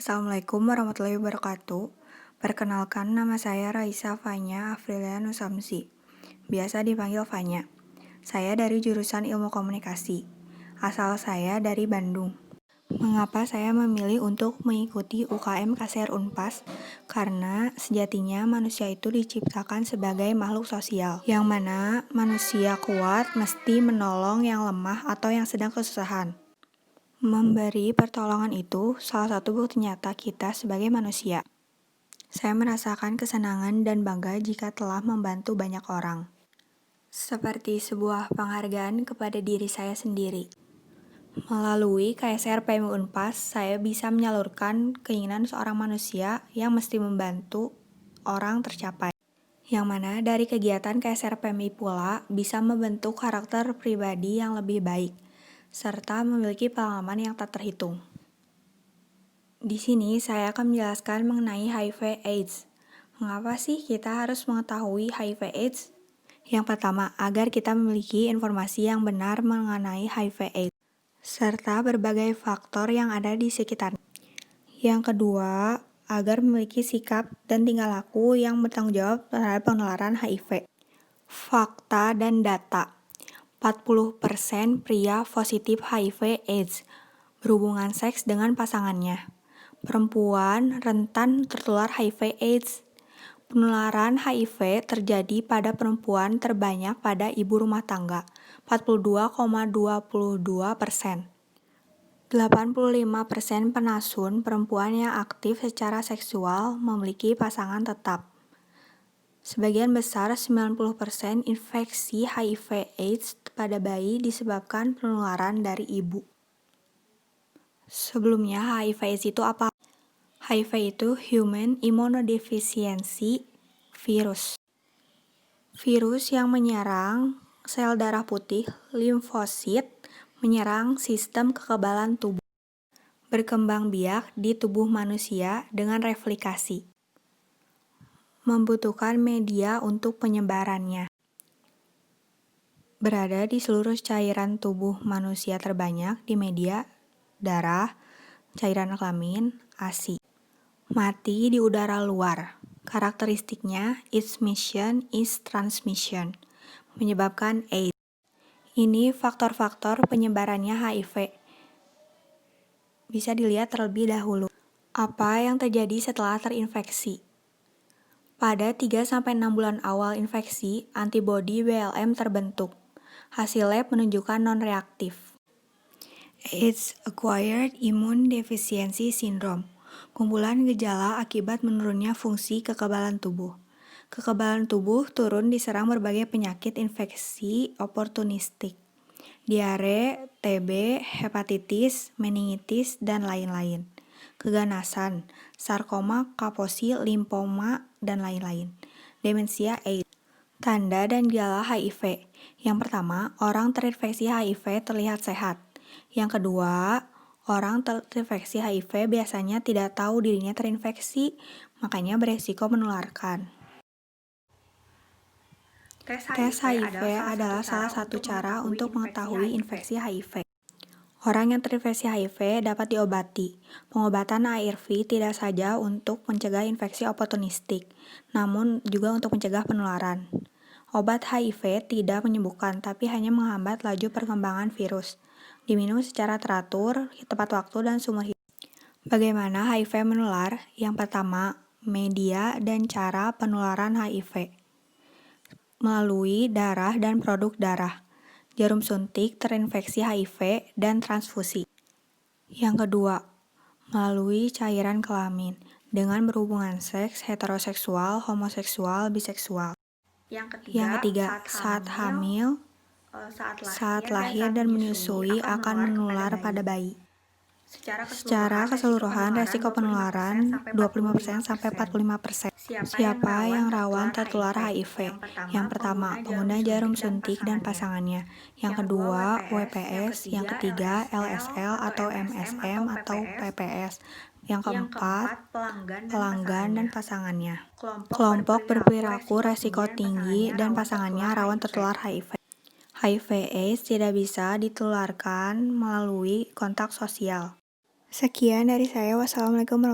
Assalamualaikum warahmatullahi wabarakatuh. Perkenalkan, nama saya Raisa Fanya Afrilia Nusamsi. Biasa dipanggil Fanya. Saya dari jurusan Ilmu Komunikasi. Asal saya dari Bandung. Mengapa saya memilih untuk mengikuti UKM KSR Unpas? Karena sejatinya manusia itu diciptakan sebagai makhluk sosial, yang mana manusia kuat mesti menolong yang lemah atau yang sedang kesusahan. Memberi pertolongan itu salah satu bukti nyata kita sebagai manusia. Saya merasakan kesenangan dan bangga jika telah membantu banyak orang. Seperti sebuah penghargaan kepada diri saya sendiri. Melalui KSR PMI Unpas, saya bisa menyalurkan keinginan seorang manusia yang mesti membantu orang tercapai. Yang mana dari kegiatan KSR PMI pula bisa membentuk karakter pribadi yang lebih baik, serta memiliki pengalaman yang tak terhitung. Di sini saya akan menjelaskan mengenai HIV/AIDS. Mengapa sih kita harus mengetahui HIV/AIDS? Yang pertama, agar kita memiliki informasi yang benar mengenai HIV/AIDS, serta berbagai faktor yang ada di sekitar. Yang kedua, agar memiliki sikap dan tingkah laku yang bertanggung jawab terhadap penularan HIV. Fakta dan data. 40% pria positif HIV/AIDS berhubungan seks dengan pasangannya. Perempuan rentan tertular HIV/AIDS. Penularan HIV terjadi pada perempuan terbanyak pada ibu rumah tangga, 42,22%. 85% penasun perempuan yang aktif secara seksual memiliki pasangan tetap. Sebagian besar 90% infeksi HIV/AIDS pada bayi disebabkan penularan dari ibu. Sebelumnya HIV/AIDS itu apa? HIV itu Human Immunodeficiency Virus. Virus yang menyerang sel darah putih, limfosit, menyerang sistem kekebalan tubuh. Berkembang biak di tubuh manusia dengan replikasi. Membutuhkan media untuk penyebarannya. Berada di seluruh cairan tubuh manusia terbanyak di media, darah, cairan kelamin, ASI. Mati di udara luar. Karakteristiknya, its mission is transmission, menyebabkan AIDS. Ini faktor-faktor penyebarannya HIV. Bisa dilihat terlebih dahulu. Apa yang terjadi setelah terinfeksi? Pada 3-6 bulan awal infeksi, antibodi BLM terbentuk. Hasil lab menunjukkan non-reaktif. AIDS Acquired Immune Deficiency Syndrome. Kumpulan gejala akibat menurunnya fungsi kekebalan tubuh. Kekebalan tubuh turun diserang berbagai penyakit infeksi oportunistik. Diare, TB, hepatitis, meningitis, dan lain-lain. Keganasan, sarkoma, kaposi, limfoma, dan lain-lain. Demensia AIDS. Tanda dan gejala HIV. Yang pertama, orang terinfeksi HIV terlihat sehat. Yang kedua, orang terinfeksi HIV biasanya tidak tahu dirinya terinfeksi, makanya beresiko menularkan. Tes HIV adalah salah satu cara untuk mengetahui infeksi HIV. Orang yang terinfeksi HIV dapat diobati. Pengobatan ARV tidak saja untuk mencegah infeksi oportunistik, namun juga untuk mencegah penularan. Obat HIV tidak menyembuhkan, tapi hanya menghambat laju perkembangan virus. Diminum secara teratur, tepat waktu, dan seumur hidup. Bagaimana HIV menular? Yang pertama, media dan cara penularan HIV. Melalui darah dan produk darah. Jarum suntik terinfeksi HIV dan transfusi. Yang kedua, melalui cairan kelamin dengan berhubungan seks heteroseksual, homoseksual, biseksual. Yang ketiga, saat hamil, saat lahir dan menyusui akan menular pada bayi. Secara keseluruhan, resiko penularan 25-45%. Siapa yang rawan tertular HIV? Yang pertama, pengguna jarum suntik dan pasangannya. Yang kedua, WPS. Yang ketiga, LSL atau MSM atau PPS. Yang keempat, pelanggan dan pasangannya. Kelompok berperilaku resiko tinggi dan pasangannya rawan tertular HIV. HIV/AIDS tidak bisa ditularkan melalui kontak sosial. Sekian dari saya. Wassalamualaikum warahmatullahi wabarakatuh.